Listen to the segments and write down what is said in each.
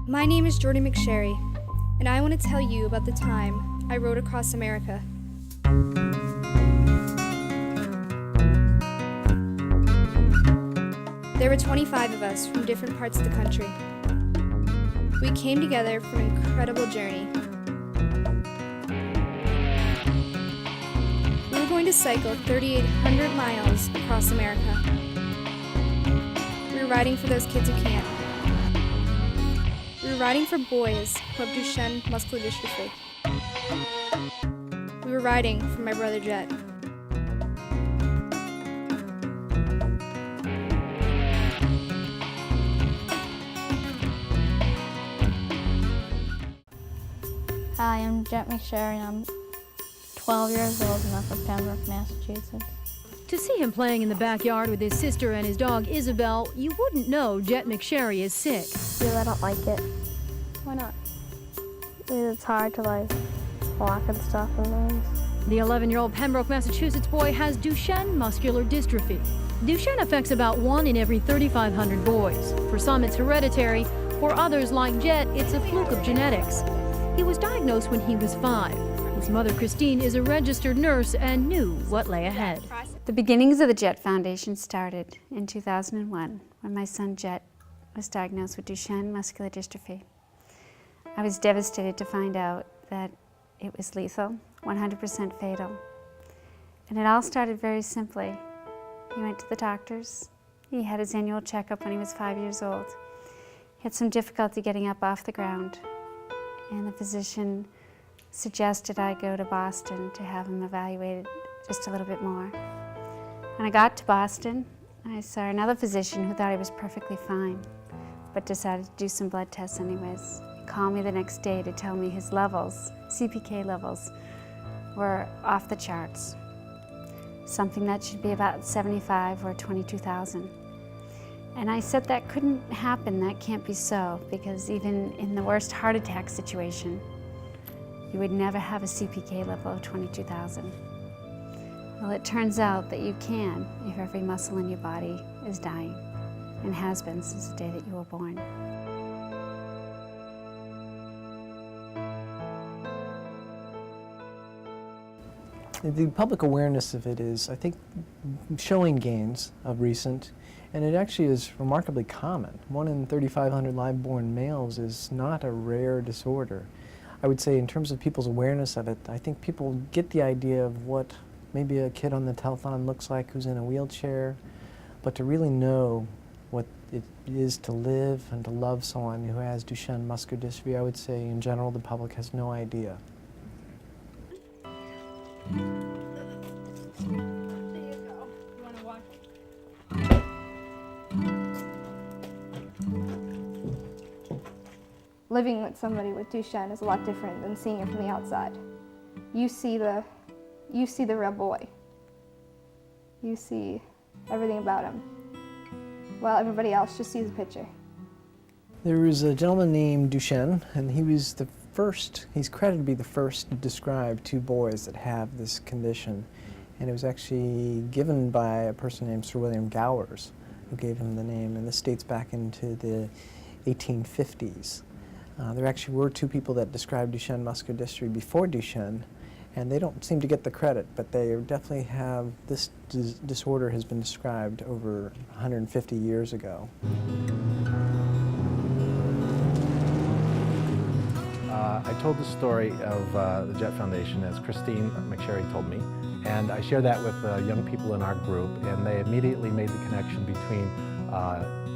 My name is Jordan McSherry, and I want to tell you about the time I rode across America. There were 25 of us from different parts of the country. We came together for an incredible journey. We were going to cycle 3,800 miles across America. We were riding for those kids who can't. We were riding for boys who have Duchenne muscular dystrophy. We were riding for my brother Jet. Hi, I'm Jet McSherry, and I'm 12 years old, and I'm from Pembroke, Massachusetts. To see him playing in the backyard with his sister and his dog Isabel, you wouldn't know Jet McSherry is sick. Yeah, I don't like it. Why not? It's hard to walk and stuff in those. The 11-year-old Pembroke, Massachusetts boy has Duchenne muscular dystrophy. Duchenne affects about 1 in every 3,500 boys. For some, it's hereditary. For others, like Jet, it's a fluke of genetics. He was diagnosed when he was 5. His mother, Christine, is a registered nurse and knew what lay ahead. The beginnings of the Jet Foundation started in 2001 when my son Jet was diagnosed with Duchenne muscular dystrophy. I was devastated to find out that it was lethal, 100% fatal. And it all started very simply. He went to the doctors. He had his annual checkup when he was 5 years old. He had some difficulty getting up off the ground, and the physician suggested I go to Boston to have him evaluated just a little bit more. When I got to Boston, I saw another physician who thought he was perfectly fine, but decided to do some blood tests anyways. He called me the next day to tell me his levels, CPK levels, were off the charts. Something that should be about 75 or 22,000. And I said that couldn't happen, that can't be so, because even in the worst heart attack situation, you would never have a CPK level of 22,000. Well, it turns out that you can if every muscle in your body is dying, and has been since the day that you were born. The public awareness of it is, I think, showing gains of recent, and it actually is remarkably common. 1 in 3,500 live-born males is not a rare disorder. I would say in terms of people's awareness of it, I think people get the idea of what maybe a kid on the telethon looks like who's in a wheelchair, but to really know what it is to live and to love someone who has Duchenne muscular dystrophy, I would say in general the public has no idea. There you go. You want to walk? Living with somebody with Duchenne is a lot different than seeing it from the outside. You see the real boy. You see everything about him, while everybody else just sees a picture. There was a gentleman named Duchenne, and he was the first, he's credited to be the first to describe 2 boys that have this condition. And it was actually given by a person named Sir William Gowers, who gave him the name, and this dates back into the 1850s. There actually were 2 people that described Duchenne muscular dystrophy before Duchenne, and they don't seem to get the credit, but they definitely have, this disorder has been described over 150 years ago. I told the story of the Jet Foundation as Christine McSherry told me, and I shared that with young people in our group, and they immediately made the connection between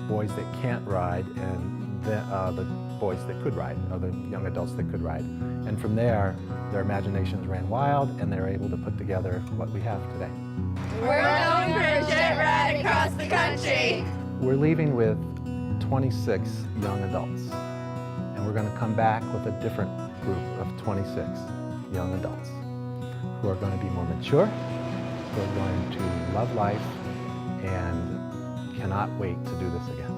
boys that can't ride and the boys that could ride, or the young adults that could ride. And from there, their imaginations ran wild, and they were able to put together what we have today. We're going for a jet ride across the country. We're leaving with 26 young adults, and we're going to come back with a different group of 26 young adults who are going to be more mature, who are going to love life, and cannot wait to do this again.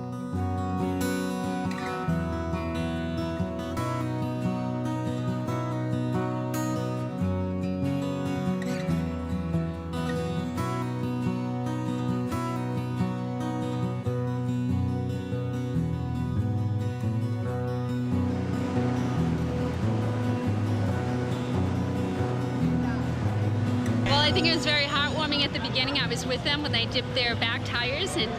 I think it was very heartwarming at the beginning. I was with them when they dipped their back tires in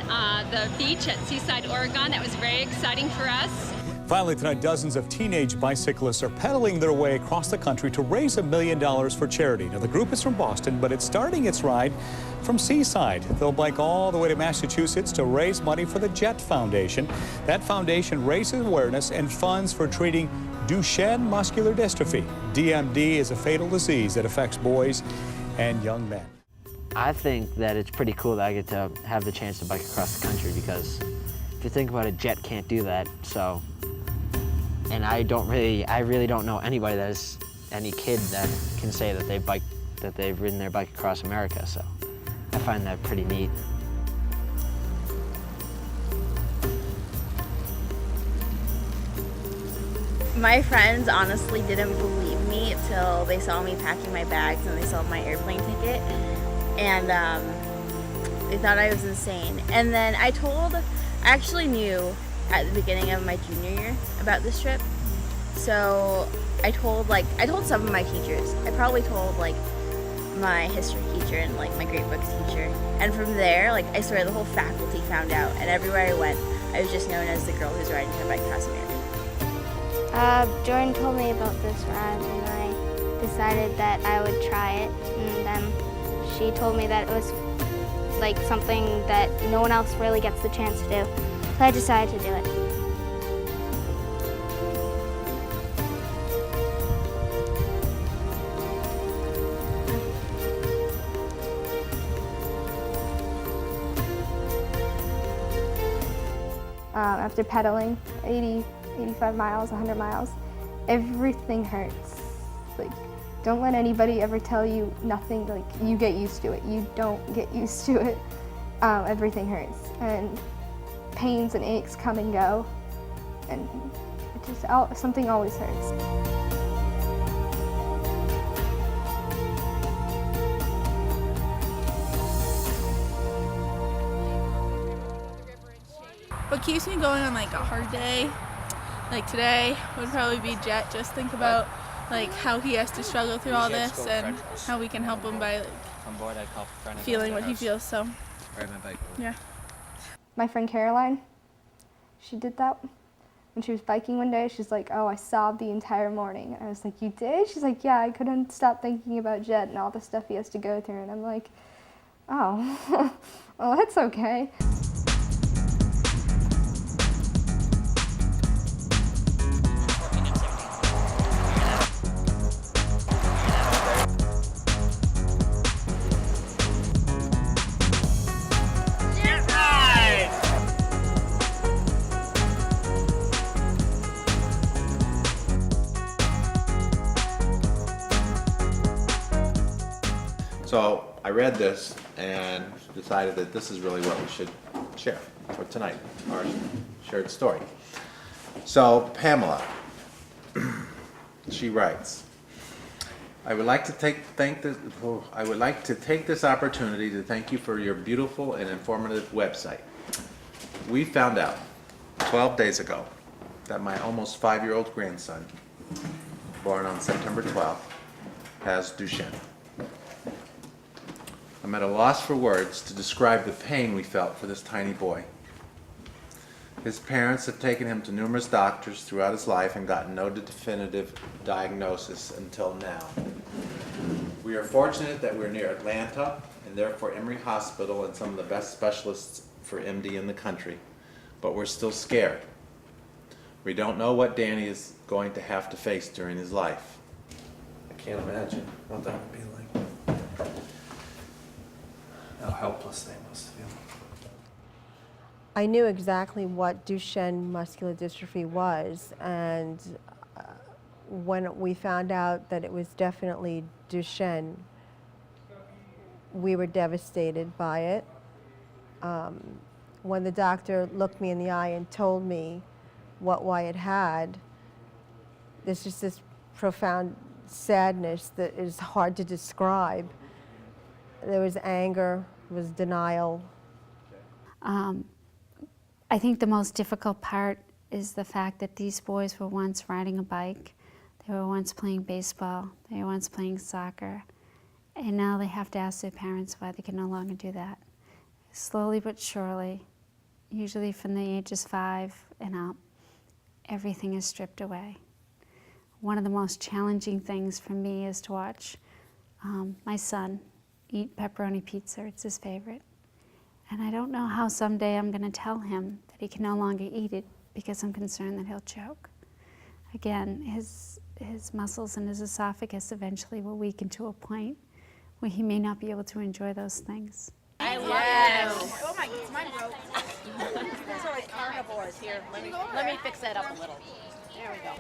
the beach at Seaside, Oregon. That was very exciting for us. Finally tonight, dozens of teenage bicyclists are pedaling their way across the country to raise $1 million for charity. Now, the group is from Boston, but it's starting its ride from Seaside. They'll bike all the way to Massachusetts to raise money for the Jet Foundation. That foundation raises awareness and funds for treating Duchenne muscular dystrophy. DMD is a fatal disease that affects boys and young men. I think that it's pretty cool that I get to have the chance to bike across the country, because if you think about it, Jet can't do that, so. And I really don't know anybody that is any kid that can say that they've ridden their bike across America, so I find that pretty neat. My friends honestly didn't believe me till they saw me packing my bags and they saw my airplane ticket, and they thought I was insane. And then I actually knew at the beginning of my junior year about this trip, so I told some of my teachers. I probably told like my history teacher and like my grade books teacher, and from there, like, I swear the whole faculty found out, and everywhere I went I was just known as the girl who's riding her bike across America. Jordan told me about this ride, and I decided that I would try it, and then she told me that it was like something that no one else really gets the chance to do. So I decided to do it. After pedaling 80, 85 miles, 100 miles, everything hurts. Like, don't let anybody ever tell you nothing, like, you get used to it. You don't get used to it. Everything hurts. And pains and aches come and go, and it just something always hurts. What keeps me going on like a hard day, like today, would probably be Jet. Just think about like how he has to struggle through all this and how we can help him by like feeling what he feels. So, yeah. My friend Caroline, she did that. When she was biking one day, she's like, oh, I sobbed the entire morning. And I was like, you did? She's like, yeah, I couldn't stop thinking about Jet and all the stuff he has to go through. And I'm like, oh, well, that's okay. So I read this and decided that this is really what we should share for tonight, our shared story. So Pamela, she writes, I would like to take this opportunity to thank you for your beautiful and informative website. We found out 12 days ago that my almost 5-year-old grandson, born on September 12th, has Duchenne. I'm at a loss for words to describe the pain we felt for this tiny boy. His parents have taken him to numerous doctors throughout his life and gotten no definitive diagnosis until now. We are fortunate that we're near Atlanta and therefore Emory Hospital and some of the best specialists for MD in the country, but we're still scared. We don't know what Danny is going to have to face during his life. I can't imagine what that would be like. How helpless they must feel. I knew exactly what Duchenne muscular dystrophy was, and when we found out that it was definitely Duchenne, we were devastated by it. When the doctor looked me in the eye and told me what Wyatt had, there's just this profound sadness that is hard to describe. There was anger, there was denial. I think the most difficult part is the fact that these boys were once riding a bike, they were once playing baseball, they were once playing soccer, And now they have to ask their parents why they can no longer do that. Slowly but surely, usually from the ages 5 and up, everything is stripped away. One of the most challenging things for me is to watch my son eat pepperoni pizza. It's his favorite. And I don't know how someday I'm going to tell him that he can no longer eat it because I'm concerned that he'll choke. Again, his muscles and his esophagus eventually will weaken to a point where he may not be able to enjoy those things. I love this. Oh my, it's mine broke. These are like carnivores here. Let me fix that up a little. There we go.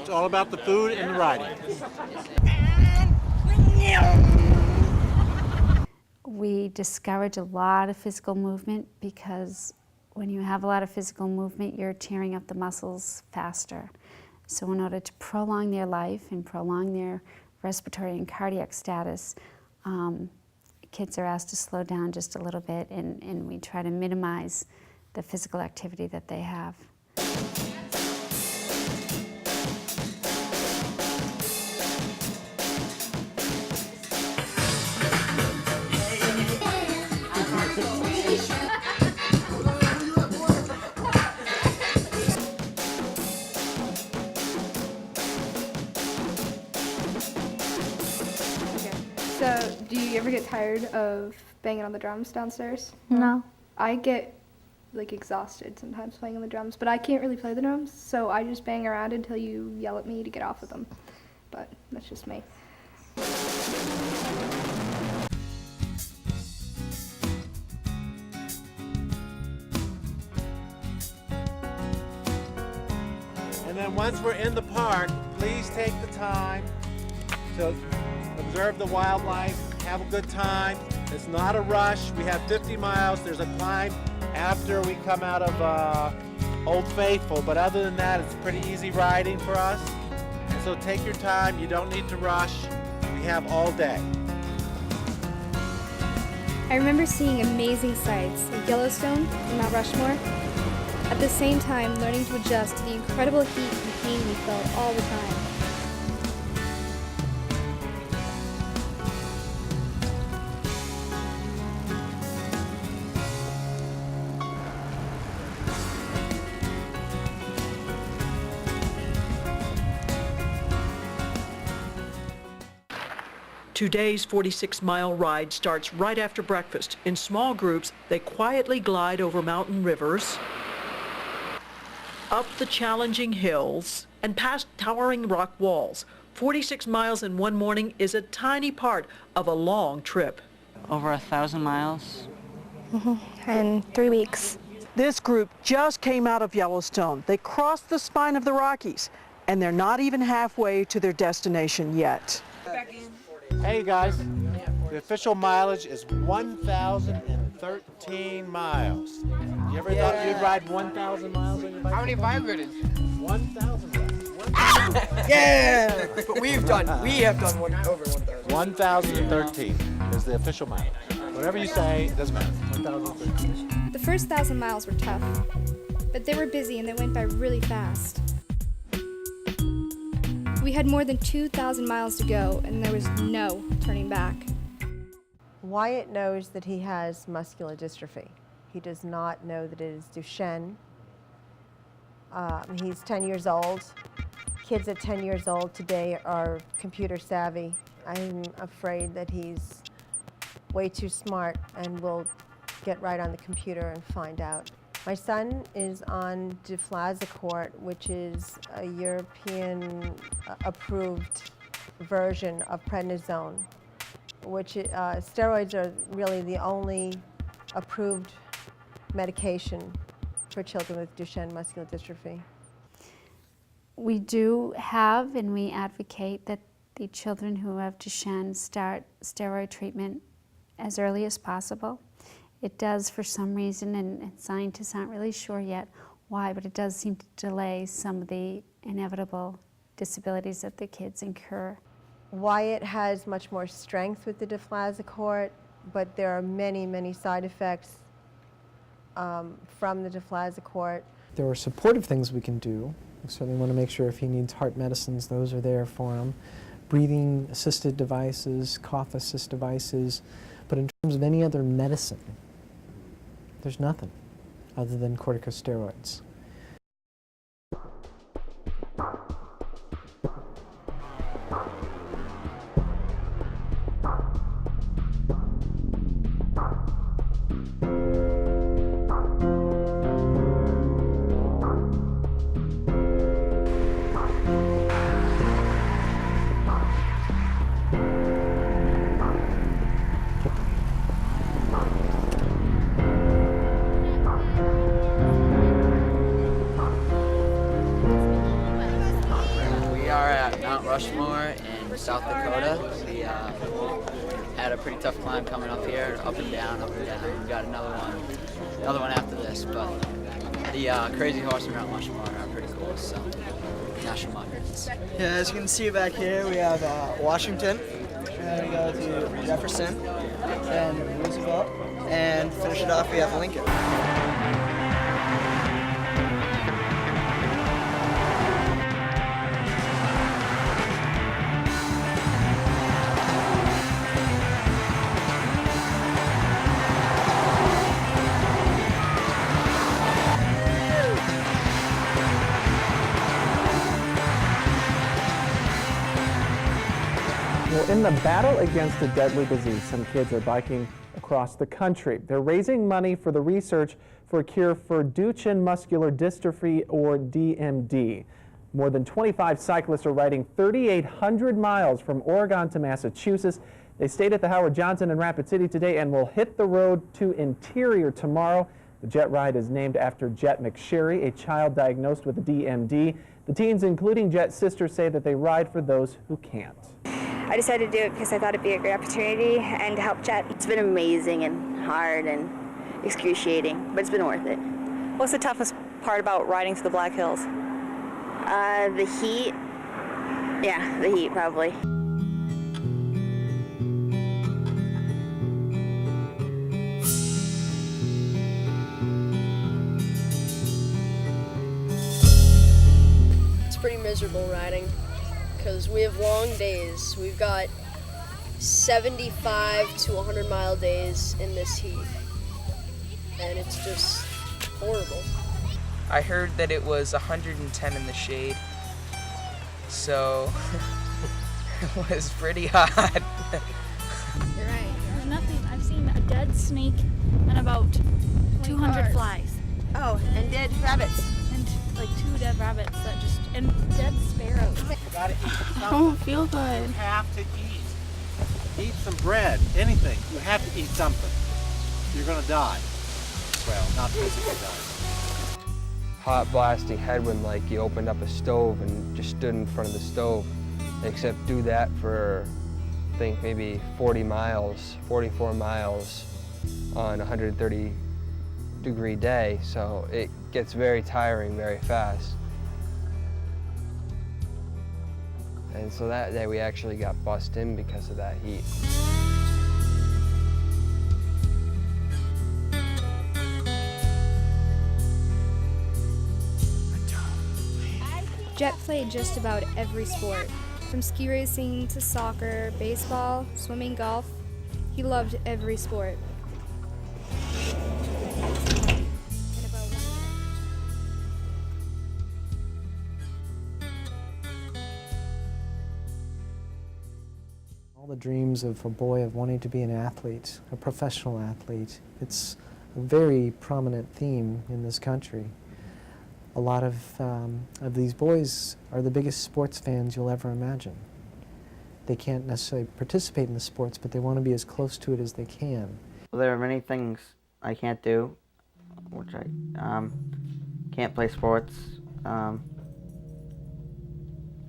It's all about the food and the riding. We discourage a lot of physical movement because when you have a lot of physical movement, you're tearing up the muscles faster. So in order to prolong their life and prolong their respiratory and cardiac status, kids are asked to slow down just a little bit, and we try to minimize the physical activity that they have. So, do you ever get tired of banging on the drums downstairs? No. I get like exhausted sometimes playing on the drums, but I can't really play the drums, so I just bang around until you yell at me to get off of them. But that's just me. And then once we're in the park, please take the time to observe the wildlife, have a good time. It's not a rush. We have 50 miles. There's a climb after we come out of Old Faithful, but other than that, it's pretty easy riding for us. And so take your time. You don't need to rush. We have all day. I remember seeing amazing sights like Yellowstone and Mount Rushmore. At the same time, learning to adjust to the incredible heat and pain we felt all the time. Today's 46-mile ride starts right after breakfast. In small groups, they quietly glide over mountain rivers, up the challenging hills, and past towering rock walls. 46 miles in one morning is a tiny part of a long trip. Over 1,000 miles. In 3 weeks. This group just came out of Yellowstone. They crossed the spine of the Rockies, and they're not even halfway to their destination yet. Hey guys, the official mileage is 1,013 miles. You ever thought you'd ride 1,000 miles on your bike? How many vibrators? 1,000. Yeah! But we have done over 1,000. 1,013 is the official mileage. Whatever you say, it doesn't matter. 1,013. The first 1,000 miles were tough, but they were busy and they went by really fast. We had more than 2,000 miles to go, and there was no turning back. Wyatt knows that he has muscular dystrophy. He does not know that it is Duchenne. He's 10 years old. Kids at 10 years old today are computer savvy. I'm afraid that he's way too smart and will get right on the computer and find out. My son is on deflazacort, which is a European approved version of prednisone, which steroids are really the only approved medication for children with Duchenne muscular dystrophy. We do have and we advocate that the children who have Duchenne start steroid treatment as early as possible. It does for some reason, and scientists aren't really sure yet why, but it does seem to delay some of the inevitable disabilities that the kids incur. Wyatt has much more strength with the deflazacort, but there are many, many side effects from the deflazacort. There are supportive things we can do. We certainly want to make sure if he needs heart medicines, those are there for him. breathing assisted devices, cough assist devices, but in terms of any other medicine, there's nothing other than corticosteroids. Rushmore in South Dakota. We had a pretty tough climb coming up here, up and down, up and down. We got another one after this, but the Crazy Horse and Mount Rushmore are pretty cool, so national monuments. Yeah, as you can see back here, we have Washington, and then we go to Jefferson, and Roosevelt, and finish it off, we have Lincoln. Well, in the battle against a deadly disease, some kids are biking across the country. They're raising money for the research for a cure for Duchenne muscular dystrophy, or DMD. More than 25 cyclists are riding 3,800 miles from Oregon to Massachusetts. They stayed at the Howard Johnson in Rapid City today and will hit the road to Interior tomorrow. The Jettride is named after Jet McSherry, a child diagnosed with DMD. The teens, including Jet's sister, say that they ride for those who can't. I decided to do it because I thought it'd be a great opportunity and to help Jet. It's been amazing and hard and excruciating, but it's been worth it. What's the toughest part about riding through the Black Hills? The heat. Yeah, the heat probably. It's pretty miserable riding because we have long days. We've got 75 to 100 mile days in this heat, and it's just horrible. I heard that it was 110 in the shade, so it was pretty hot. You're right. There's nothing. I've seen a dead snake and about 200 flies. Oh, and dead rabbits. And like 2 dead rabbits that just, and dead sparrows. You gotta eat something. I don't feel good. You have to eat. Eat some bread, anything. You have to eat something. You're gonna die. Well, not physically die. Hot blasting headwind, like you opened up a stove and just stood in front of the stove. Except do that for, I think, maybe 40 miles, 44 miles on a 130-degree day. So it gets very tiring very fast. And so that day we actually got bussed in because of that heat. Jet played just about every sport, from ski racing to soccer, baseball, swimming, golf. He loved every sport. All the dreams of a boy of wanting to be an athlete, a professional athlete. It's a very prominent theme in this country. A lot of these boys are the biggest sports fans you'll ever imagine. They can't necessarily participate in the sports, but they want to be as close to it as they can. Well, there are many things I can't do, which I can't play sports,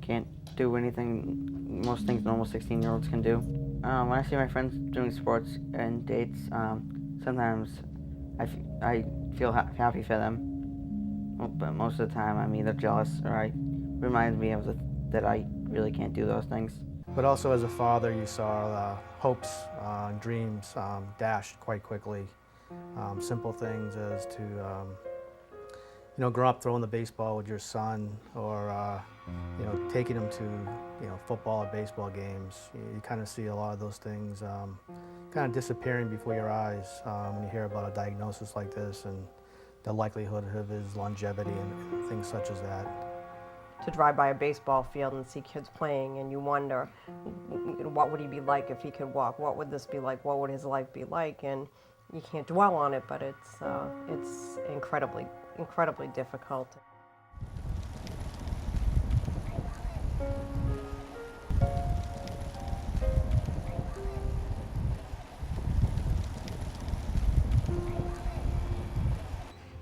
can't do anything, most things normal 16-year-olds can do. When I see my friends doing sports and dates, sometimes I feel happy for them. But most of the time, I'm either jealous or it reminds me of that I really can't do those things. But also as a father, you saw hopes, dreams dashed quite quickly. Simple things as to you know, growing up throwing the baseball with your son, or you know, taking him to, you know, football or baseball games, you kind of see a lot of those things kind of disappearing before your eyes when you hear about a diagnosis like this and the likelihood of his longevity and things such as that. To drive by a baseball field and see kids playing, and you wonder, what would he be like if he could walk? What would this be like? What would his life be like? And you can't dwell on it, but it's incredibly, incredibly difficult.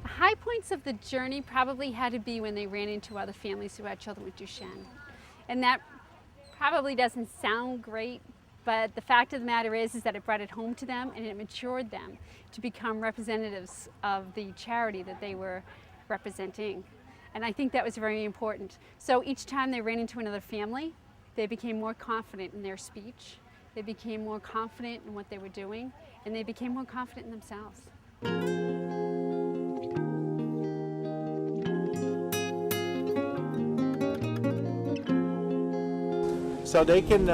The high points of the journey probably had to be when they ran into other families who had children with Duchenne. And that probably doesn't sound great, but the fact of the matter is that it brought it home to them and it matured them to become representatives of the charity that they were representing. And I think that was very important. So each time they ran into another family, they became more confident in their speech, they became more confident in what they were doing, and they became more confident in themselves. So they can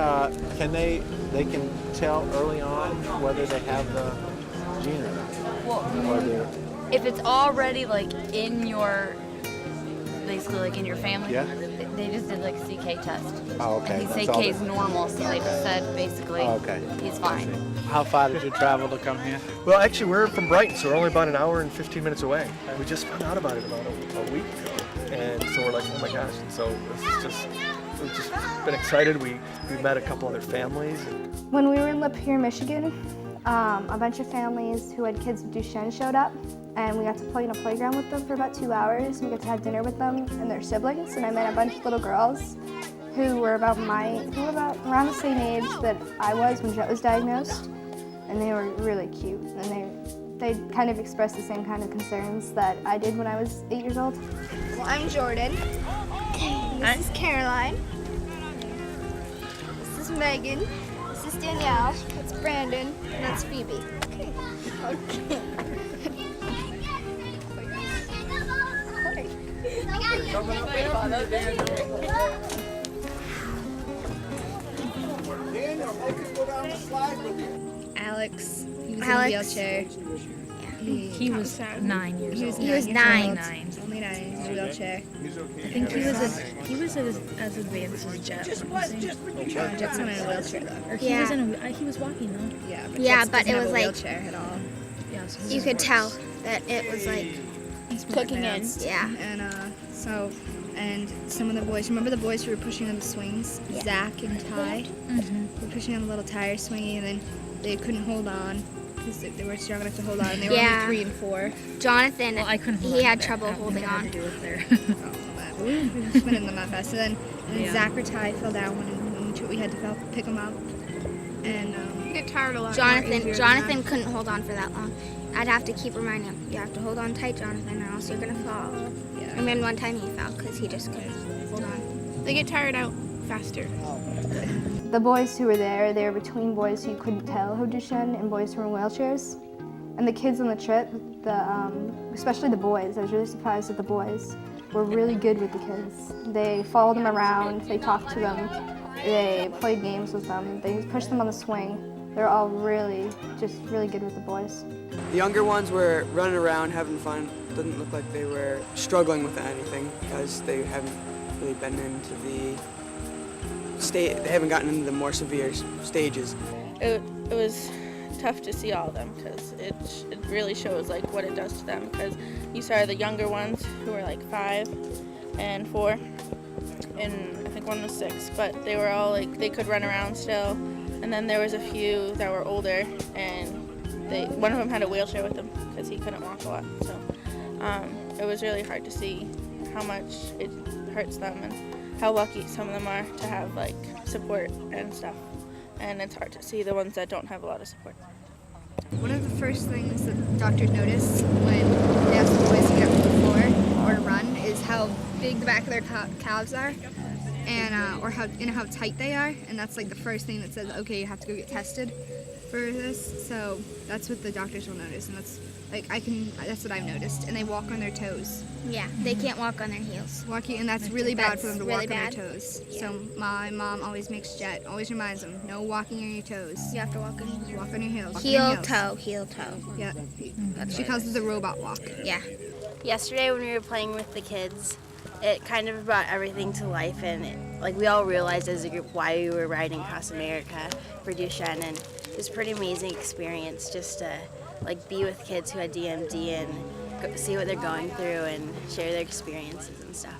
tell early on whether they have the gene or not. If it's already like in your, basically like in your family, yeah. They just did like a CK test. Oh, okay. And CK is normal, so they just said basically he's fine. How far did you travel to come here? Well, actually, we're from Brighton, so we're only about an hour and 15 minutes away. We just found out about it about a week ago, and so we're like, oh my gosh! And so we've just been excited. We met a couple other families. When we were in Lapeer, Michigan, a bunch of families who had kids with Duchenne showed up, and we got to play in a playground with them for about 2 hours. We got to have dinner with them and their siblings, and I met a bunch of little girls who were about around the same age that I was when Jet was diagnosed, and they were really cute, and they kind of expressed the same kind of concerns that I did when I was 8 years old. Well, I'm Jordan. This is Caroline. This is Megan. This is Danielle. That's Brandon. And that's Phoebe. Okay. Alex, he was in a wheelchair. He was 9 years old. He was nine. Only 9. He was in a wheelchair. I think he was as advanced as Jet. Jet's not in a wheelchair though. Or he was walking though. Yeah, But it was like wheelchair at all. Yeah, so you could tell that it was like kicking in. Yeah. And some of the boys, remember the boys who were pushing on the swings? Yeah. Zach and Ty were pushing on the little tire swingy, and then they couldn't hold on because they were strong enough to hold on, and they were only 3 and 4. Jonathan, I couldn't hold he on had to trouble it. holding on. To do it there. We were spinning them that fast. And then Yeah. Zach or Ty fell down when we had to pick them up. And You get tired a lot. Jonathan couldn't hold on for that long. I'd have to keep reminding him, you have to hold on tight, Jonathan, or else you're going to fall. Yeah. And then one time he fell because he just couldn't hold on. They get tired out faster. The boys who were there, they were between boys who you couldn't tell who Duchenne and boys who were in wheelchairs. And the kids on the trip, especially the boys, I was really surprised that the boys were really good with the kids. They followed them around, they talked to them, they played games with them, they pushed them on the swing. They're all really good with the boys. The younger ones were running around having fun. Didn't look like they were struggling with anything because they haven't really been into they haven't gotten into the more severe stages. It was tough to see all of them because it really shows like what it does to them, because you saw the younger ones who were like 5 and 4, and I think one was 6, but they were all like, they could run around still. And then there was a few that were older, and one of them had a wheelchair with him because he couldn't walk a lot. So it was really hard to see how much it hurts them and how lucky some of them are to have like support and stuff. And it's hard to see the ones that don't have a lot of support. One of the first things that doctors notice when they ask the boys to get up to the floor or to run is how big the back of their calves are, and or how tight they are, and that's like the first thing that says, okay, you have to go get tested. for this, so that's what the doctors will notice, and that's that's what I've noticed. And they walk on their toes. Yeah, they can't walk on their heels. And that's really bad for them to really walk on bad. their toes. Yeah. So my mom always makes Jet, always reminds them, no walking on your toes. You have to walk on your heels. Walk on your heels. Heel toe, heel toe. Yeah. She calls it the robot walk. Yeah. Yesterday when we were playing with the kids, it kind of brought everything to life, and we all realized as a group why we were riding across America for Duchenne, and it was a pretty amazing experience just to be with kids who had DMD and see what they're going through and share their experiences and stuff.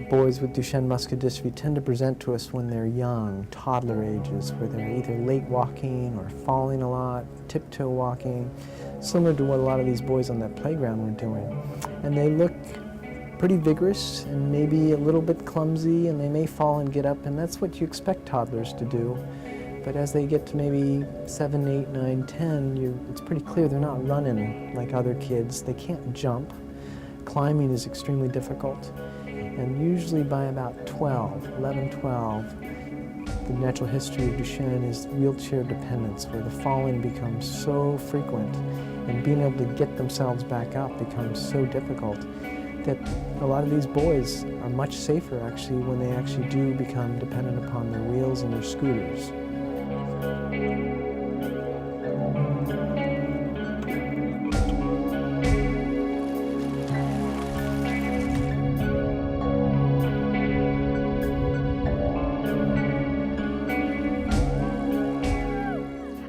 Boys with Duchenne muscular dystrophy tend to present to us when they're young, toddler ages, where they're either late walking or falling a lot, tiptoe walking, similar to what a lot of these boys on that playground were doing. And they look pretty vigorous and maybe a little bit clumsy, and they may fall and get up, and that's what you expect toddlers to do. But as they get to maybe 7, 8, 9, 10, it's pretty clear they're not running like other kids. They can't jump. Climbing is extremely difficult. And usually by about 11, 12, the natural history of Duchenne is wheelchair dependence, where the falling becomes so frequent and being able to get themselves back up becomes so difficult that a lot of these boys are much safer actually when they actually do become dependent upon their wheels and their scooters.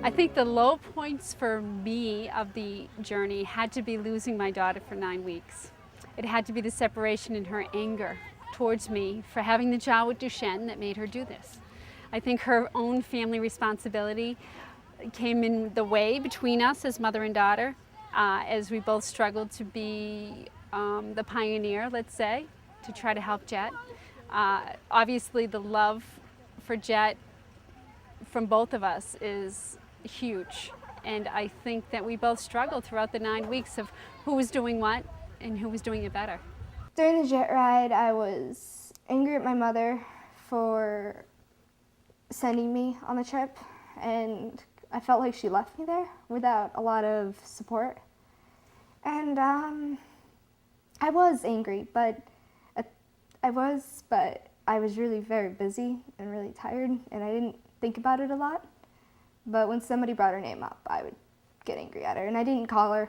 I think the low points for me of the journey had to be losing my daughter for 9 weeks. It had to be the separation and her anger towards me for having the child with Duchenne that made her do this. I think her own family responsibility came in the way between us as mother and daughter, as we both struggled to be the pioneer, let's say, to try to help Jet. Obviously, the love for Jet from both of us is huge, and I think that we both struggled throughout the 9 weeks of who was doing what and who was doing it better. During the Jettride, I was angry at my mother for sending me on the trip, and I felt like she left me there without a lot of support. And I was angry, but I was really very busy and really tired, and I didn't think about it a lot. But when somebody brought her name up, I would get angry at her, and I didn't call her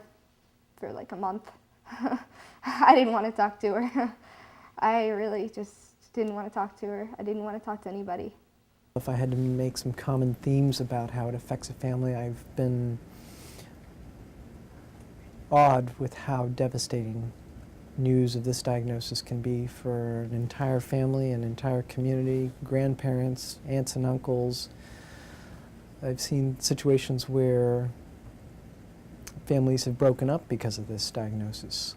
for like a month. I didn't want to talk to her. I really just didn't want to talk to her. I didn't want to talk to anybody. If I had to make some common themes about how it affects a family, I've been awed with how devastating news of this diagnosis can be for an entire family, an entire community, grandparents, aunts and uncles. I've seen situations where families have broken up because of this diagnosis.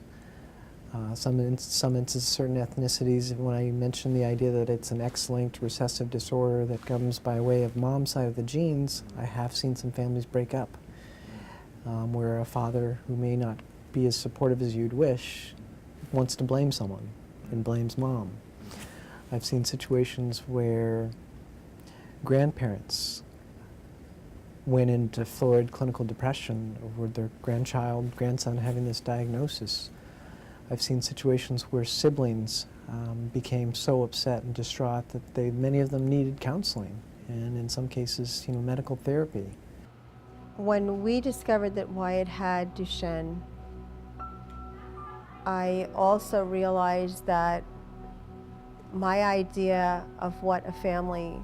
Some instances, certain ethnicities, when I mention the idea that it's an X-linked recessive disorder that comes by way of mom's side of the genes, I have seen some families break up, where a father who may not be as supportive as you'd wish wants to blame someone and blames mom. I've seen situations where grandparents went into florid clinical depression over their grandson having this diagnosis. I've seen situations where siblings became so upset and distraught that many of them needed counseling, and in some cases, medical therapy. When we discovered that Wyatt had Duchenne, I also realized that my idea of what a family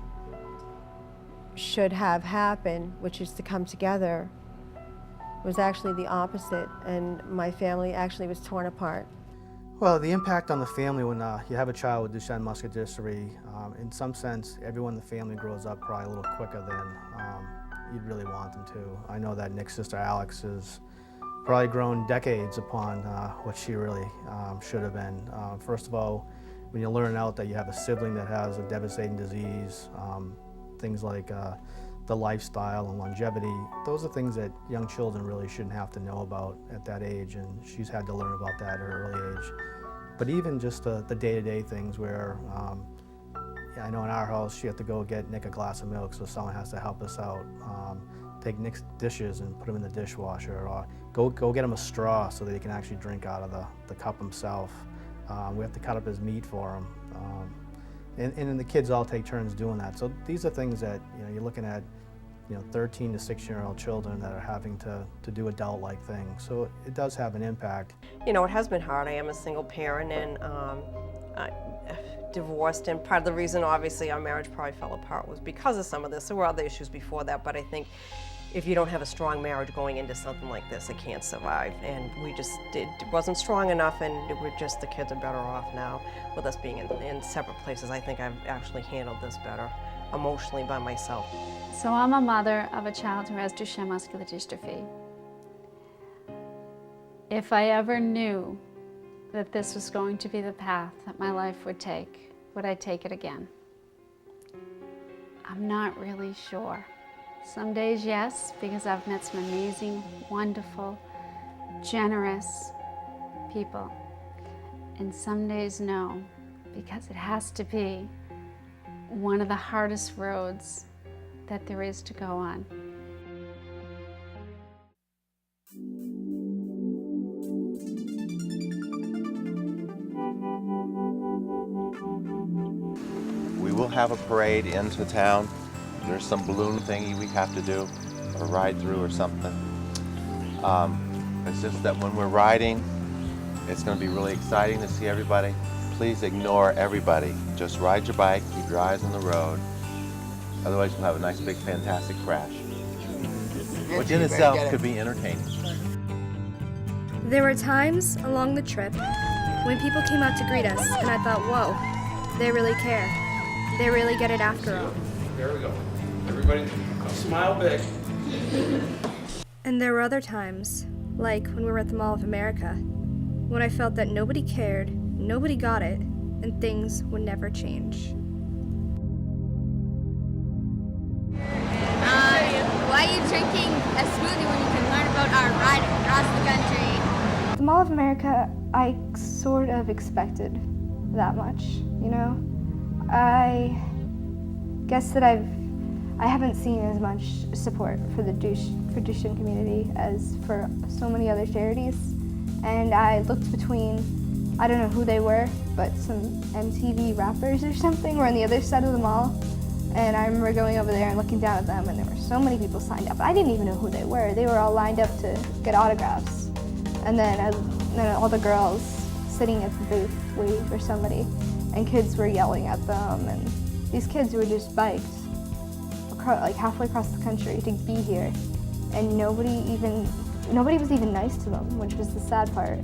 should have happen, which is to come together, was actually the opposite, and my family actually was torn apart. Well, the impact on the family when you have a child with Duchenne muscular dystrophy, in some sense, everyone in the family grows up probably a little quicker than you'd really want them to. I know that Nick's sister Alex has probably grown decades upon what she really should have been. First of all, when you learn out that you have a sibling that has a devastating disease, things like the lifestyle and longevity, those are things that young children really shouldn't have to know about at that age, and she's had to learn about that at her early age. But even just the day-to-day things where I know in our house, she had to go get Nick a glass of milk, so someone has to help us out. Take Nick's dishes and put them in the dishwasher, or go get him a straw so that he can actually drink out of the cup himself. We have to cut up his meat for him. And then the kids all take turns doing that. So these are things that, you're looking at, 13 to 16-year-old children that are having to do adult-like things. So it does have an impact. It has been hard. I am a single parent and divorced, and part of the reason, obviously, our marriage probably fell apart was because of some of this. There were other issues before that, but I think if you don't have a strong marriage going into something like this, it can't survive. And it wasn't strong enough, and the kids are better off now with us being in separate places. I think I've actually handled this better emotionally by myself. So I'm a mother of a child who has Duchenne muscular dystrophy. If I ever knew that this was going to be the path that my life would take, would I take it again? I'm not really sure. Some days, yes, because I've met some amazing, wonderful, generous people. And some days, no, because it has to be one of the hardest roads that there is to go on. We will have a parade into town. There's some balloon thingy we have to do, or ride through or something. It's just that when we're riding, it's going to be really exciting to see everybody. Please ignore everybody. Just ride your bike, keep your eyes on the road. Otherwise you'll have a nice big fantastic crash, which in itself could be entertaining. There were times along the trip when people came out to greet us, and I thought, whoa, they really care. They really get it after all. There we go. Everybody, smile big. And there were other times, like when we were at the Mall of America, when I felt that nobody cared, nobody got it, and things would never change. Why are you drinking a smoothie when you can learn about our ride across the country? The Mall of America, I sort of expected that much, I guess that I haven't seen as much support for the Duchenne community as for so many other charities. And I looked between, I don't know who they were, but some MTV rappers or something were on the other side of the mall. And I remember going over there and looking down at them, and there were so many people signed up. I didn't even know who they were. They were all lined up to get autographs. And then all the girls sitting at the booth waiting for somebody, and kids were yelling at them. And these kids were just biked like halfway across the country to be here, and nobody was even nice to them, which was the sad part.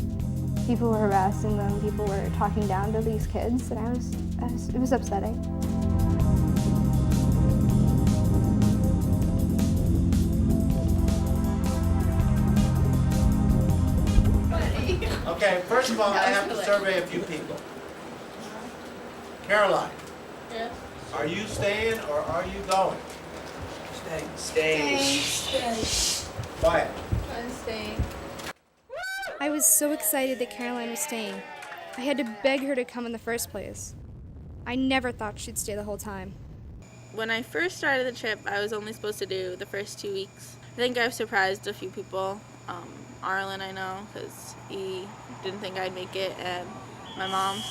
People were harassing them. People were talking down to these kids, and it was upsetting. Okay, first of all, I have to survey a few people. Caroline. Yes? Are you staying or are you going? Stay. Quiet. I'm staying. I was so excited that Caroline was staying. I had to beg her to come in the first place. I never thought she'd stay the whole time. When I first started the trip, I was only supposed to do the first 2 weeks. I think I've surprised a few people. Arlen, I know, because he didn't think I'd make it, and my mom,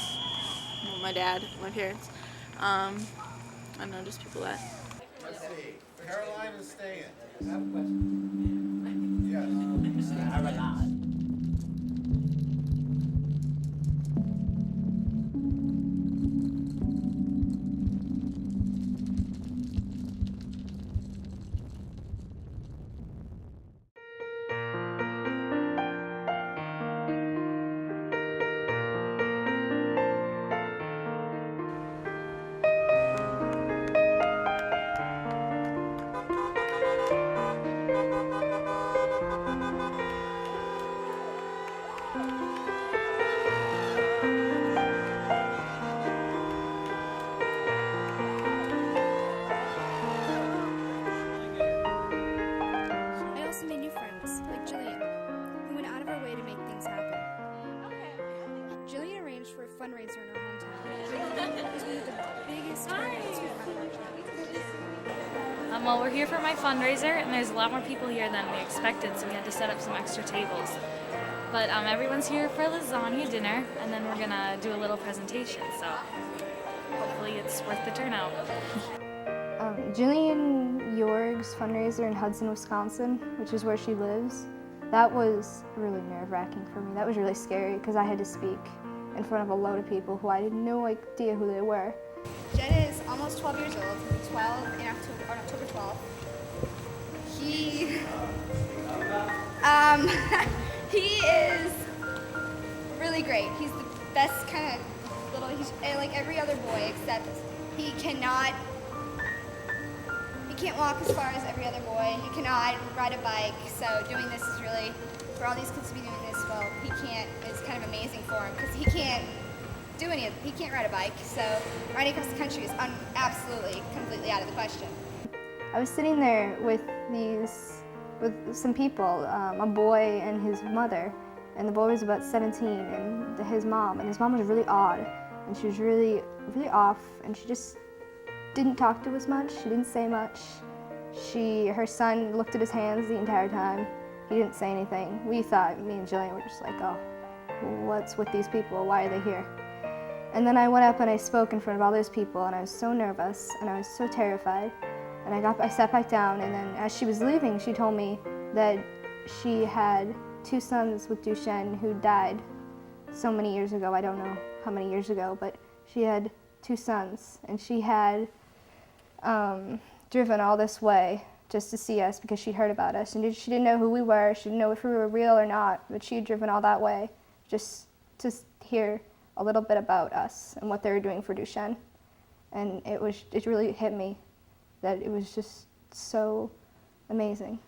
my dad, my parents. I don't know, just people that. Let's see. Caroline is staying. I have a question. Yes. I also made new friends, like Jillian, who went out of her way to make things happen. Jillian arranged for a fundraiser in her hometown. It Well, we're here for my fundraiser, and there's a lot more people here than we expected, so we had to set up some extra tables. But everyone's here for lasagna dinner, and then we're gonna do a little presentation, so hopefully it's worth the turnout. Jillian Jorg's fundraiser in Hudson, Wisconsin, which is where she lives, that was really nerve-wracking for me. That was really scary because I had to speak in front of a load of people who I had no idea who they were. Jen is almost 12 years old. He'll be 12 on October 12th. He is really great. He's the best kind of little, he's like every other boy, except he can't walk as far as every other boy. He cannot ride a bike, so doing this is really, for all these kids to be doing this, well, it's kind of amazing for him, because he can't ride a bike, so riding across the country is absolutely, completely out of the question. I was sitting there with some people, a boy and his mother, and the boy was about 17, and his mom was really odd, and she was really, really off, and she just didn't talk to us much. She didn't say much. Her son looked at his hands the entire time. He didn't say anything. We thought, me and Jillian were just like, oh, what's with these people? Why are they here? And then I went up and I spoke in front of all those people, and I was so nervous and I was so terrified. And I sat back down, and then as she was leaving, she told me that she had 2 sons with Duchenne who died so many years ago. I don't know how many years ago, but she had 2 sons, and she had driven all this way just to see us because she'd heard about us, and she didn't know who we were. She didn't know if we were real or not, but she had driven all that way just to hear a little bit about us and what they were doing for Duchenne. And it really hit me that it was just so amazing.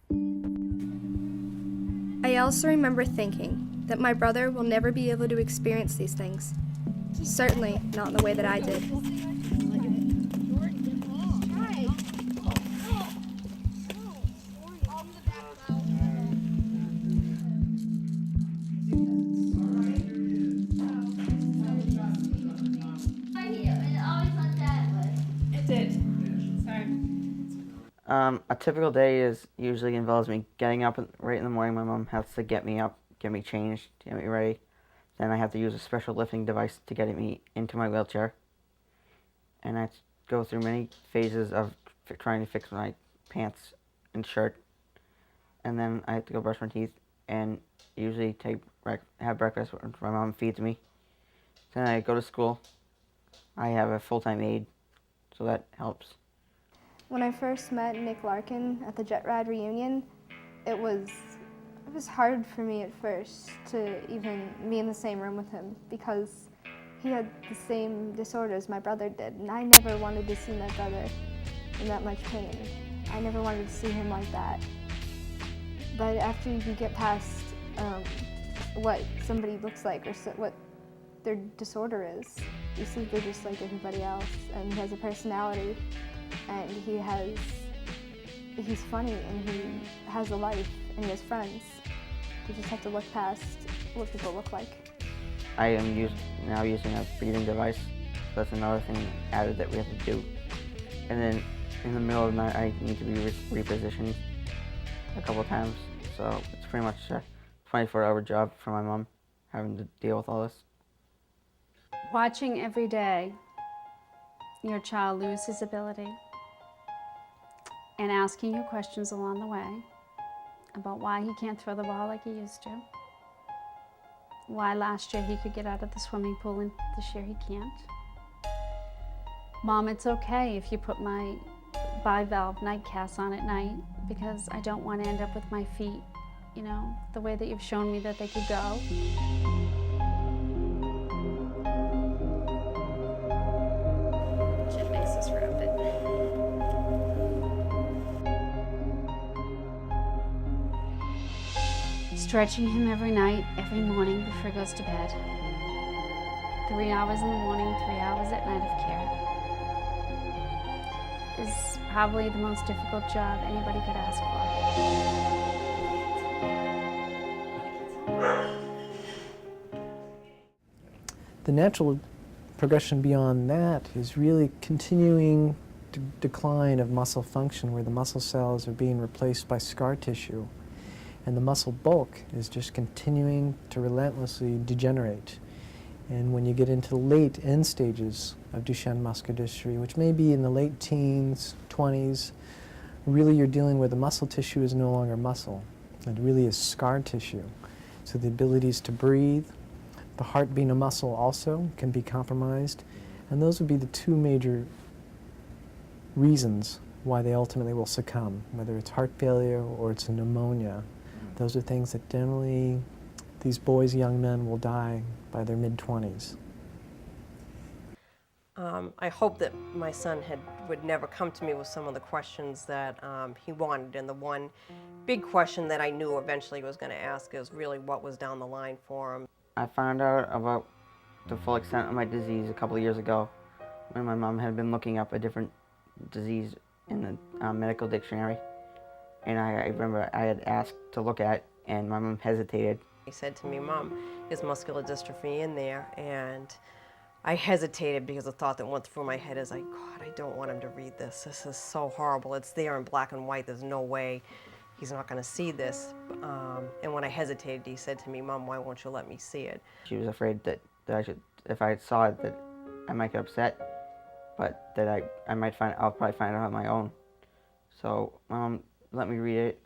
I also remember thinking that my brother will never be able to experience these things. Certainly not in the way that I did. A typical day usually involves me getting up right in the morning. My mom has to get me up, get me changed, get me ready. Then I have to use a special lifting device to get me into my wheelchair. And I go through many phases of trying to fix my pants and shirt. And then I have to go brush my teeth and usually have breakfast, which my mom feeds me. Then I go to school. I have a full-time aide, so that helps. When I first met Nick Larkin at the Jettride reunion, it was hard for me at first to even be in the same room with him because he had the same disorders my brother did, and I never wanted to see my brother in that much pain. I never wanted to see him like that. But after you get past what somebody looks like or what their disorder is, you see they're just like everybody else, and he has a personality. And he's funny, and he has a life, and he has friends. You just have to look past what people look like. I am now using a breathing device. That's another thing added that we have to do. And then in the middle of the night, I need to be repositioned a couple times. So it's pretty much a 24-hour job for my mom, having to deal with all this. Watching every day your child lose his ability and asking you questions along the way about why he can't throw the ball like he used to, why last year he could get out of the swimming pool and this year he can't. Mom, it's okay if you put my bivalve night casts on at night because I don't want to end up with my feet, the way that you've shown me that they could go. Should makes this rapid. Stretching him every night, every morning before he goes to bed. 3 hours in the morning, 3 hours at night of care. Is probably the most difficult job anybody could ask for. The natural progression beyond that is really continuing decline of muscle function, where the muscle cells are being replaced by scar tissue, and the muscle bulk is just continuing to relentlessly degenerate. And when you get into late end stages of Duchenne muscular dystrophy, which may be in the late teens, 20s, really you're dealing with the muscle tissue is no longer muscle. It really is scar tissue. So the abilities to breathe, the heart being a muscle also can be compromised, and those would be the two major reasons why they ultimately will succumb, whether it's heart failure or it's a pneumonia. Those are things that generally these boys, young men will die by their mid-20s. I hope that my son would never come to me with some of the questions that he wanted, and the one big question that I knew eventually he was going to ask is really what was down the line for him. I found out about the full extent of my disease a couple of years ago when my mom had been looking up a different disease in the medical dictionary. And I remember I had asked to look at it, and my mom hesitated. He said to me, "Mom, is muscular dystrophy in there?" And I hesitated because the thought that went through my head is like, God, I don't want him to read this. This is so horrible. It's there in black and white. There's no way he's not going to see this. And when I hesitated, he said to me, "Mom, why won't you let me see it?" She was afraid that I should, if I saw it, that I might get upset, but that I'll probably find out on my own. So my mom let me read it.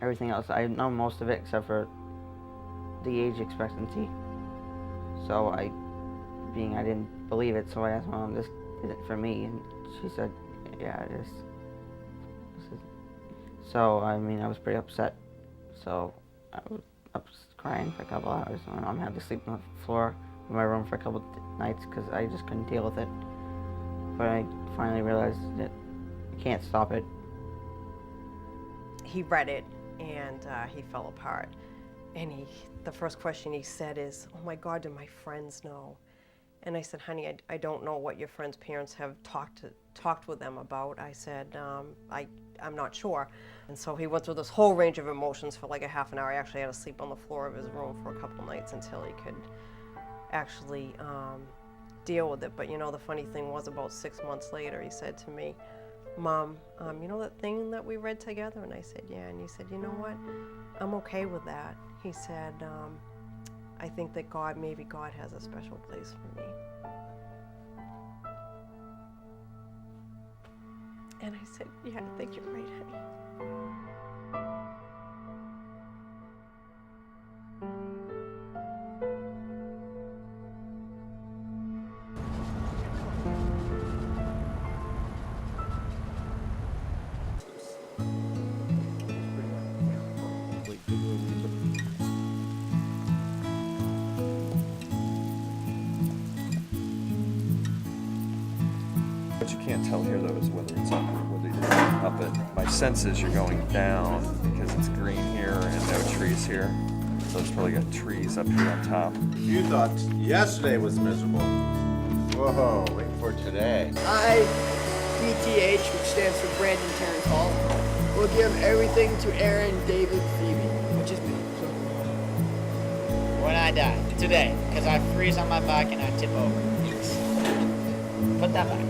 Everything else, I know most of it except for the age expectancy. So I didn't believe it, so I asked Mom, "This isn't for me," and she said, "Yeah, it is." So, I mean, I was pretty upset. So I was up crying for a couple hours. My mom had to sleep on the floor in my room for a couple nights because I just couldn't deal with it. But I finally realized that I can't stop it. He read it, and he fell apart. And the first question he said is, "Oh my God, do my friends know?" And I said, "Honey, I don't know what your friends' parents have talked with them about." I said, I'm not sure. And so he went through this whole range of emotions for like a half an hour. I actually had to sleep on the floor of his room for a couple nights until he could actually deal with it. But you know, the funny thing was, about 6 months later, he said to me, "Mom, you know that thing that we read together?" And I said, "Yeah." And he said, "You know what? I'm okay with that." He said, "I think that maybe God has a special place for me." And I said, "Yeah, I think you're right, honey." What you can't tell here, though, is whether it's up or whether you're up it. My sense is you're going down because it's green here and no trees here. So it's probably got trees up here on top. You thought yesterday was miserable. Whoa, wait for today. I, BTH, which stands for Brandon Terrence Hall, will give everything to Aaron David Phoebe, which is me. When I die, today, because I freeze on my back and I tip over. Put that back.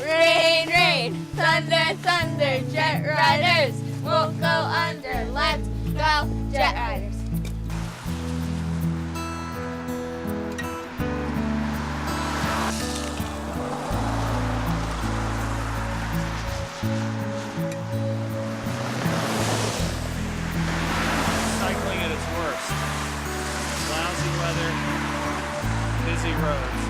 Rain, rain, thunder, thunder, jet riders won't go under. Let's go, jet riders. Cycling at its worst. Lousy weather, busy roads.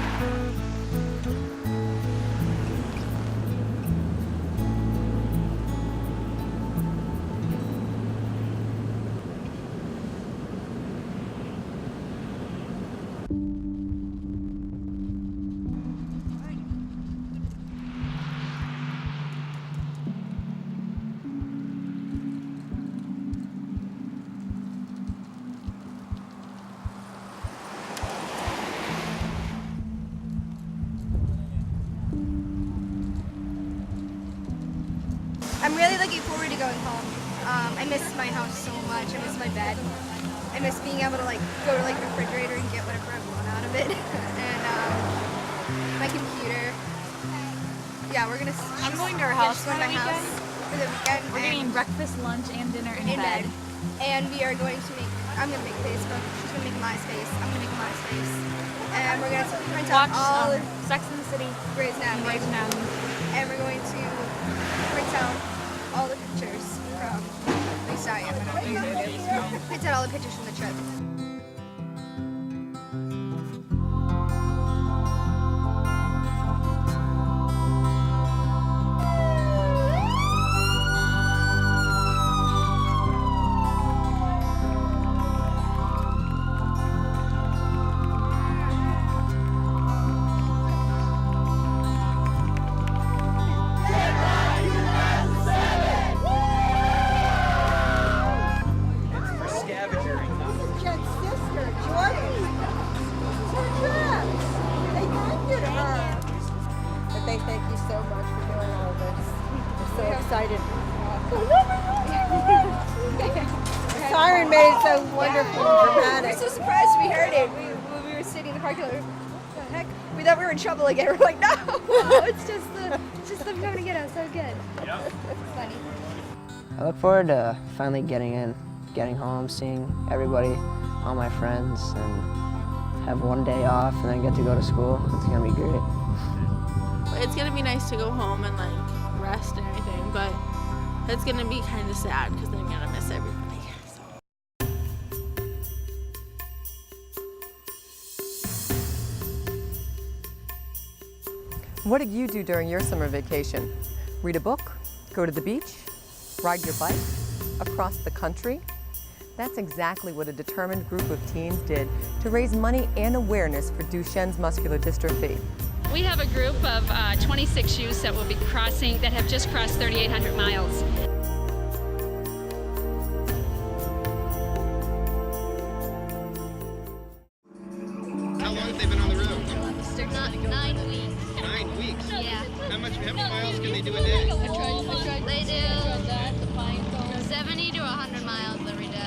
I'm really looking forward to going home. I miss my house so much. I miss my bed. I miss being able to like go to like the refrigerator and get whatever I want out of it. And my computer. Yeah, we're gonna. I'm going to our house going to my house for the weekend. We're getting breakfast, lunch, and dinner in bed. And we are going to make. I'm gonna make Facebook. She's gonna make MySpace. I'm gonna make MySpace. And we're gonna print out Watch all Sex and the City, Grey's Anatomy. And we're going to print out all the pictures from. At least I am. I don't know what you're gonna do. Print out all the pictures from the trip. They thank you so much for doing all this. We're so excited. The siren made it so wonderful and dramatic. We're so surprised we heard it. We were sitting in the parking lot. What the heck? We thought we were in trouble again. We're like, no, it's just them coming to get us. So good. It's funny. I look forward to finally getting home, seeing everybody, all my friends, and have one day off and then get to go to school. It's gonna be great. It's gonna be nice to go home and like rest and everything, but it's gonna be kind of sad because I'm gonna miss everybody. What did you do during your summer vacation? Read a book? Go to the beach? Ride your bike? Across the country? That's exactly what a determined group of teens did to raise money and awareness for Duchenne's muscular dystrophy. We have a group of 26 youths that will be crossing, that have just crossed 3,800 miles. How long have they been on the road? 9 weeks. 9 weeks? Yeah. How many miles can they do a day? They do 70 to 100 miles every day.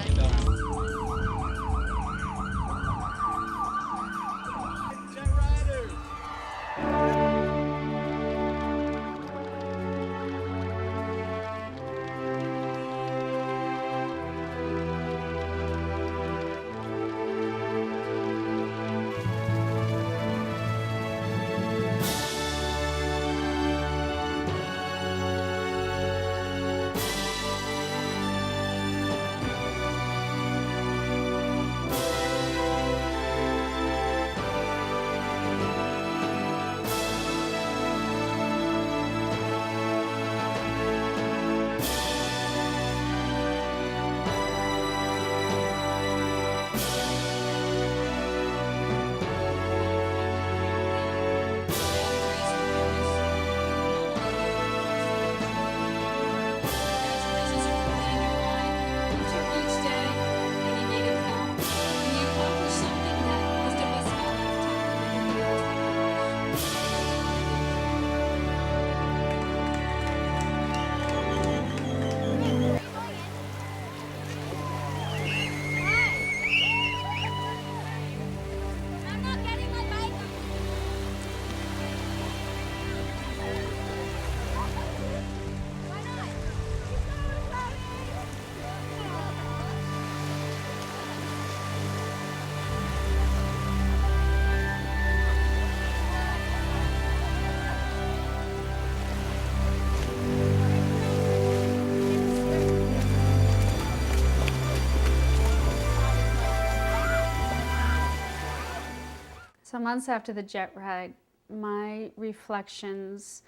So months after the Jettride, my reflections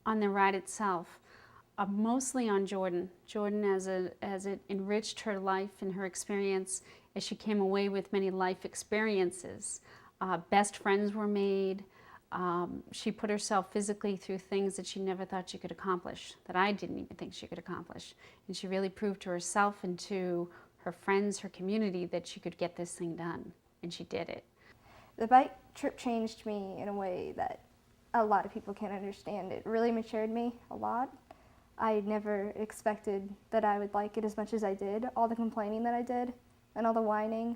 on the ride itself are mostly on Jordan. Jordan as it enriched her life and her experience as she came away with many life experiences. Best friends were made. She put herself physically through things that she never thought she could accomplish, that I didn't even think she could accomplish. And she really proved to herself and to her friends, her community, that she could get this thing done. And she did it. The bike trip changed me in a way that a lot of people can't understand. It really matured me a lot. I never expected that I would like it as much as I did. All the complaining that I did and all the whining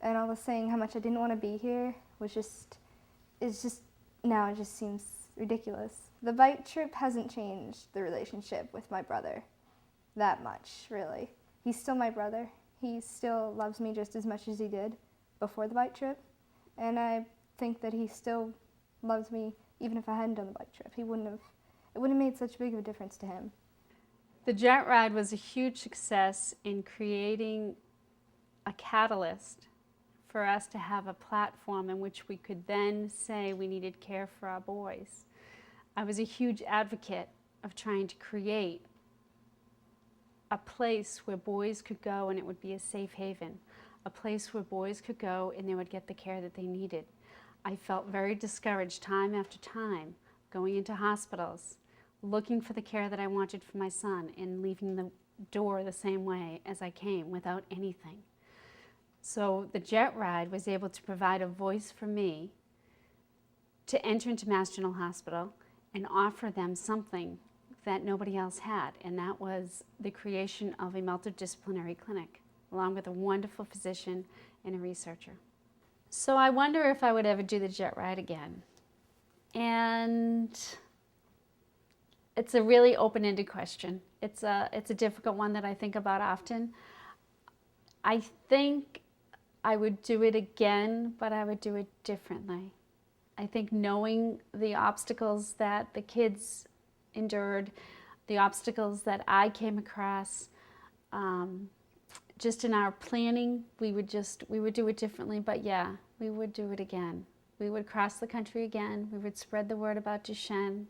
and all the saying how much I didn't want to be here now it just seems ridiculous. The bike trip hasn't changed the relationship with my brother that much, really. He's still my brother. He still loves me just as much as he did before the bike trip, and I think that he still loves me even if I hadn't done the bike trip. It wouldn't have made such big of a difference to him. The Jettride was a huge success in creating a catalyst for us to have a platform in which we could then say we needed care for our boys. I was a huge advocate of trying to create a place where boys could go and it would be a safe haven, a place where boys could go and they would get the care that they needed. I felt very discouraged time after time, going into hospitals, looking for the care that I wanted for my son and leaving the door the same way as I came, without anything. So the Jettride was able to provide a voice for me to enter into Mass General Hospital and offer them something that nobody else had, and that was the creation of a multidisciplinary clinic, along with a wonderful physician and a researcher. So I wonder if I would ever do the Jettride again. And it's a really open-ended question. It's a difficult one that I think about often. I think I would do it again, but I would do it differently. I think knowing the obstacles that the kids endured, the obstacles that I came across, just in our planning, we would do it differently, but yeah, we would do it again. We would cross the country again. We would spread the word about Duchenne.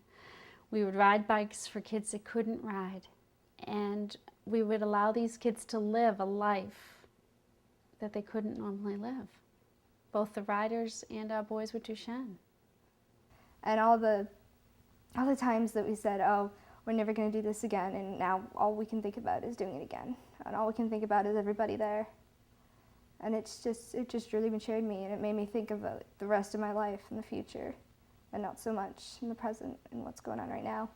We would ride bikes for kids that couldn't ride. And we would allow these kids to live a life that they couldn't normally live, both the riders and our boys with Duchenne. And all the times that we said, oh, we're never going to do this again, and now all we can think about is doing it again. And all we can think about is everybody there. And it just really matured me, and it made me think about the rest of my life and the future, and not so much in the present and what's going on right now.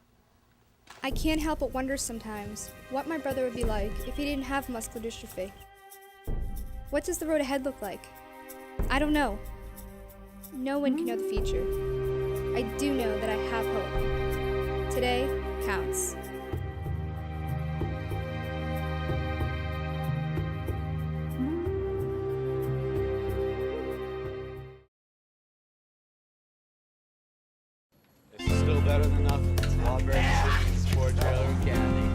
I can't help but wonder sometimes what my brother would be like if he didn't have muscular dystrophy. What does the road ahead look like? I don't know. No one can know the future. I do know that I have hope. Today counts. This is still better than nothing. It's a lot better than sitting in the sport trailer with candy.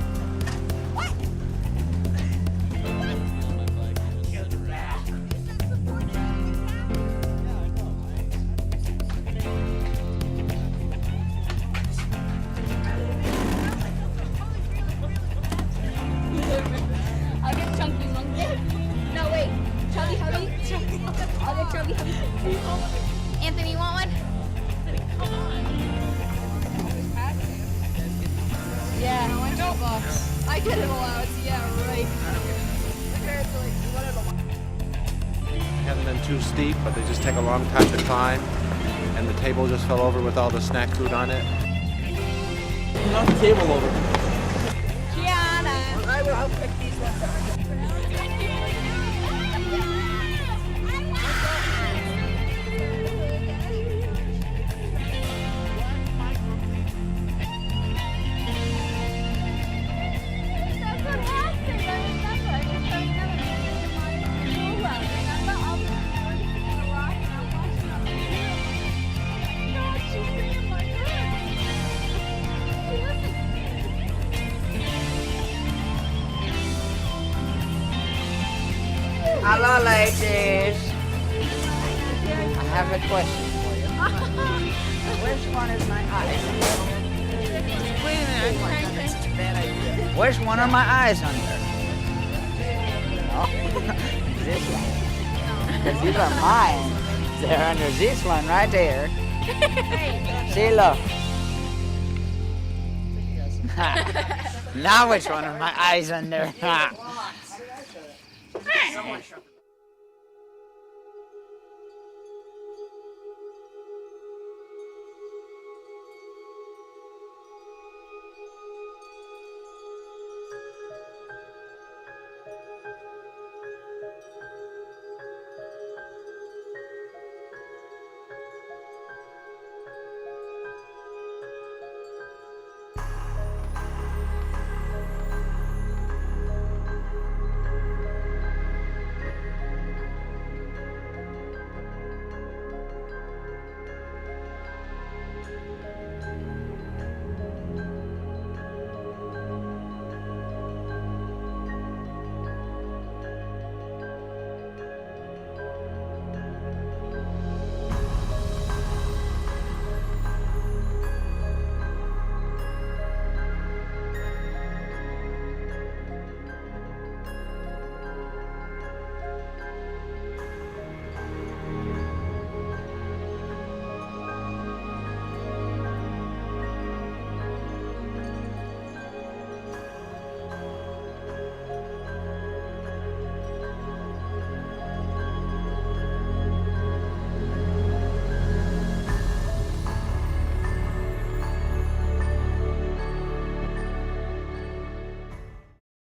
I'll get Chunky Monkey. No, wait. Chubby Hubby? I'll get Chubby Hubby. Anthony, you want one? Yeah, $2. I get an allowance, yeah, right. My parents are like, whatever. Haven't been too steep, but they just take a long time to climb. And the table just fell over with all the snack food on it. Knock the table over. Gianna! I will help pick these ones up. Hello, ladies. I have a question for you. Which one is my eyes under? Wait a minute, I'm trying to think. Such a bad idea. Which one are my eyes under? No? This one. Because these are mine. They're under this one right there. See, look. Now which one are my eyes under? Someone